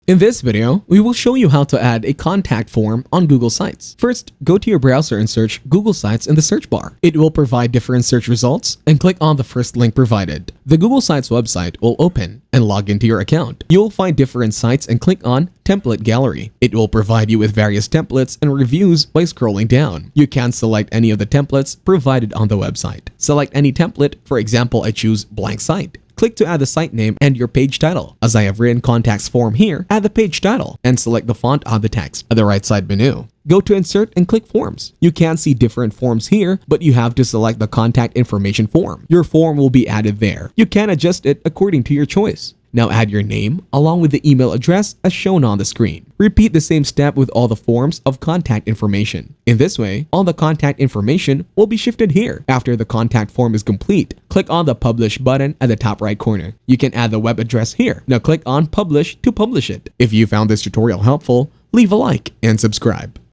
In this video, we will show you how to add a contact form on Google Sites. First, go to your browser and search Google Sites in the search bar. It will provide different search results and click on the first link provided. The Google Sites website will open and log into your account. You will find different sites and click on Template Gallery. It will provide you with various templates and reviews by scrolling down. You can select any of the templates provided on the website. Select any template. For example, I choose blank site. Click to add the site name and your page title. As I have written contacts form here, add the page title and select the font on the text at the right side menu. Go to Insert and click Forms. You can see different forms here, but you have to select the contact information form. Your form will be added there. You can adjust it according to your choice. Now add your name along with the email address as shown on the screen. Repeat the same step with all the forms of contact information. In this way, all the contact information will be shifted here. After the contact form is complete, click on the Publish button at the top right corner. You can add the web address here. Now click on Publish to publish it. If you found this tutorial helpful, leave a like and subscribe.